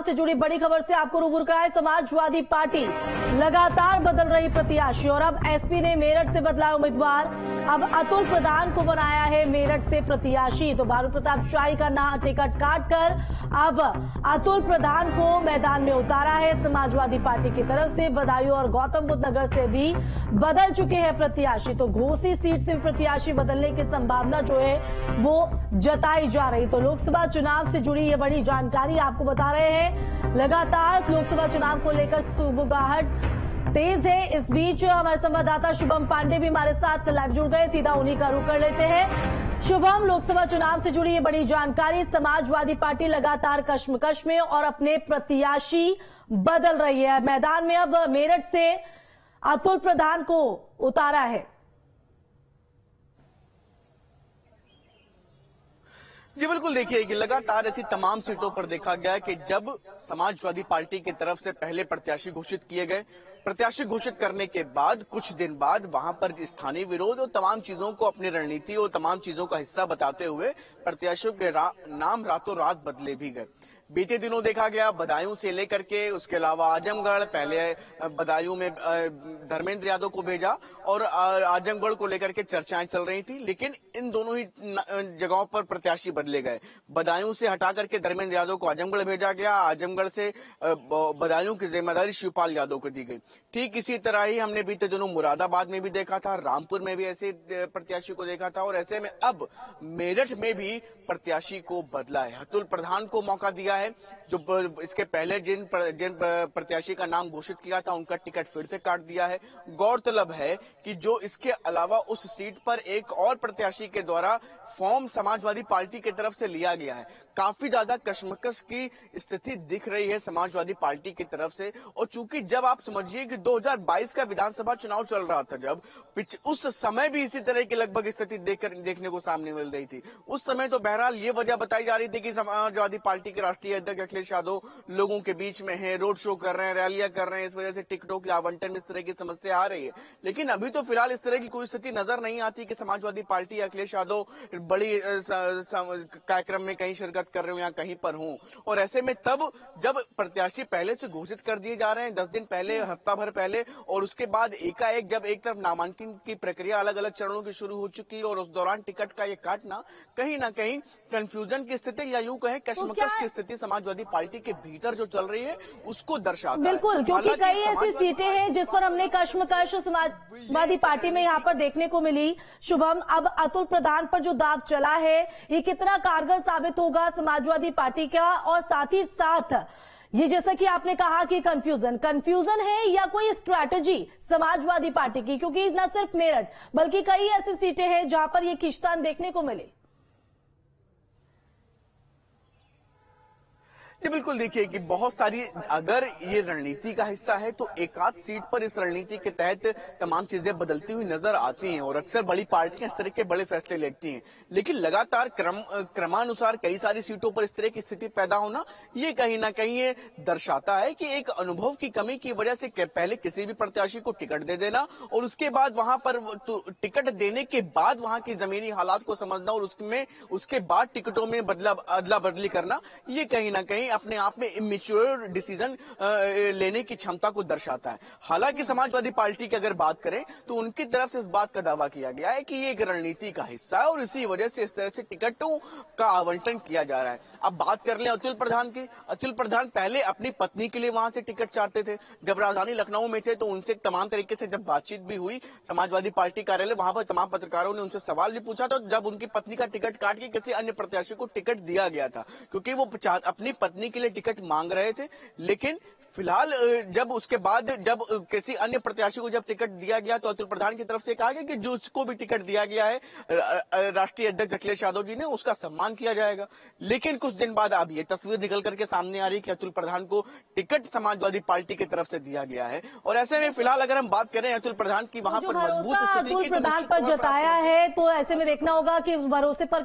से जुड़ी बड़ी खबर से आपको रूबरू कराए। समाजवादी पार्टी लगातार बदल रही प्रत्याशी और अब एसपी ने मेरठ से बदला उम्मीदवार। अब अतुल प्रधान को बनाया है मेरठ से प्रत्याशी। तो भानु प्रताप शाही का नाम टिकट काटकर अब अतुल प्रधान को मैदान में उतारा है समाजवादी पार्टी की तरफ से। बदायूं और गौतम बुद्ध नगर से भी बदल चुके हैं प्रत्याशी। तो घोसी सीट से प्रत्याशी बदलने की संभावना जो है वो जताई जा रही। तो लोकसभा चुनाव से जुड़ी ये बड़ी जानकारी आपको बता रहे हैं। लगातार लोकसभा चुनाव को लेकर सुगबुगाहट तेज है। इस बीच हमारे संवाददाता शुभम पांडे भी हमारे साथ लाइव जुड़ गए, सीधा उन्हीं का रुख कर लेते हैं। शुभम, लोकसभा चुनाव से जुड़ी ये बड़ी जानकारी, समाजवादी पार्टी लगातार कश्मकश में और अपने प्रत्याशी बदल रही है। मैदान में अब मेरठ से अतुल प्रधान को उतारा है। जी बिल्कुल, देखिए कि लगातार ऐसी तमाम सीटों पर देखा गया कि जब समाजवादी पार्टी की तरफ से पहले प्रत्याशी घोषित किए गए, प्रत्याशी घोषित करने के बाद कुछ दिन बाद वहां पर स्थानीय विरोध और तमाम चीजों को अपनी रणनीति और तमाम चीजों का हिस्सा बताते हुए प्रत्याशियों के नाम रातों रात बदले भी गए। बीते दिनों देखा गया बदायूं से लेकर के उसके अलावा आजमगढ़, पहले बदायूं में धर्मेंद्र यादव को भेजा और आजमगढ़ को लेकर के चर्चाएं चल रही थी, लेकिन इन दोनों ही जगहों पर प्रत्याशी बदले गए। बदायूं से हटा करके धर्मेंद्र यादव को आजमगढ़ भेजा गया, आजमगढ़ से बदायूं की जिम्मेदारी शिवपाल यादव को दी गई। ठीक इसी तरह ही हमने बीते दिनों मुरादाबाद में भी देखा था, रामपुर में भी ऐसे प्रत्याशी को देखा था और ऐसे में अब मेरठ में भी प्रत्याशी को बदला है। अतुल प्रधान को मौका दिया है, जो इसके पहले जिन प्रत्याशी का नाम घोषित किया था उनका टिकट फिर से काट दिया है। गौरतलब है कि जो इसके अलावा उस सीट पर एक और प्रत्याशी के द्वारा फॉर्म समाजवादी पार्टी की तरफ से लिया गया है। काफी ज्यादा कशमकश की स्थिति दिख रही है समाजवादी पार्टी की तरफ से। और चूंकि जब आप समझिए कि 2022 का विधानसभा चुनाव चल रहा था, जब उस समय भी इसी तरह की लगभग स्थिति देखने को सामने मिल रही थी। उस समय तो बहरहाल ये वजह बताई जा रही थी कि समाजवादी पार्टी के राष्ट्रीय अध्यक्ष अखिलेश यादव लोगों के बीच में है, रोड शो कर रहे हैं, रैलियां कर रहे हैं, इस वजह से टिकटों के आवंटन इस तरह की समस्या आ रही है। लेकिन अभी तो फिलहाल इस तरह की कोई स्थिति नजर नहीं आती कि समाजवादी पार्टी अखिलेश यादव बड़ी कार्यक्रम में कहीं शिरकत कर रहे हो या कहीं पर हूं। और ऐसे में तब जब प्रत्याशी पहले से घोषित कर दिए जा रहे हैं 10 दिन पहले, हफ्ता भर पहले, और उसके बाद एकाएक जब एक तरफ नामांकन की प्रक्रिया अलग अलग चरणों की शुरू हो चुकी है और उस दौरान टिकट का ये काटना कहीं ना कहीं कंफ्यूजन की स्थिति या यूं कहें कशमकश की स्थिति समाजवादी पार्टी के भीतर जो चल रही है उसको दर्शाता है। बिल्कुल, क्योंकि कई ऐसी सीटें हैं जिस पर हमने कश्मकश समाजवादी पार्टी में यहाँ पर देखने को मिली। शुभम, अब अतुल प्रधान पर जो दाव चला है ये कितना कारगर साबित होगा समाजवादी पार्टी का? और साथ ही साथ ये जैसा कि आपने कहा कि कंफ्यूजन है या कोई स्ट्रैटेजी समाजवादी पार्टी की, क्योंकि न सिर्फ मेरठ बल्कि कई ऐसी सीटें हैं जहां पर ये खींचतान देखने को मिले। जी बिल्कुल, देखिए कि बहुत सारी अगर ये रणनीति का हिस्सा है तो एक आध सीट पर इस रणनीति के तहत तमाम चीजें बदलती हुई नजर आती हैं और अक्सर बड़ी पार्टियां इस तरह के बड़े फैसले लेती हैं। लेकिन लगातार क्रमानुसार कई सारी सीटों पर इस तरह की स्थिति पैदा होना ये कहीं ना कहीं ये दर्शाता है कि एक अनुभव की कमी की वजह से पहले किसी भी प्रत्याशी को टिकट दे देना और उसके बाद वहां पर टिकट देने के बाद वहां की जमीनी हालात को समझना और उसके बाद टिकटों में अदला बदली करना, ये कहीं ना कहीं अपने आप में इमेच्योर डिसीजन लेने की क्षमता को दर्शाता है। हालांकि समाजवादी पार्टी की अगर बात करें तो उनकी तरफ से इस बात का दावा किया गया है कि ये एक रणनीति का हिस्सा है और इसी वजह से इस तरह से टिकटों का आवंटन किया जा रहा है। अब बात कर लें अतुल प्रधान की। अतुल प्रधान पहले अपनी पत्नी के लिए वहां से टिकट चाहते थे। जब राजधानी लखनऊ में थे तो उनसे तमाम तरीके से जब बातचीत भी हुई समाजवादी पार्टी कार्यालय, वहां पर तमाम पत्रकारों ने उनसे सवाल भी पूछा था जब उनकी पत्नी का टिकट काट के किसी अन्य प्रत्याशी को टिकट दिया गया था, क्योंकि वो अपनी पत्नी के लिए टिकट मांग रहे थे। लेकिन फिलहाल जब उसके बाद जब किसी अन्य प्रत्याशी को जब टिकट दिया गया तो अतुल प्रधान की तरफ से कहा गया कि जिसको भी टिकट दिया गया है राष्ट्रीय अध्यक्ष अखिलेश यादव जी ने, उसका सम्मान किया जाएगा। लेकिन कुछ दिन बाद अब ये तस्वीर निकल करके सामने आ रही है कि अतुल प्रधान को टिकट समाजवादी पार्टी की तरफ से दिया गया है। और ऐसे में फिलहाल अगर हम बात करें अतुल प्रधान की वहां पर मजबूत स्थिति की, प्रधान पर जताया है तो ऐसे में देखना होगा कि भरोसे पर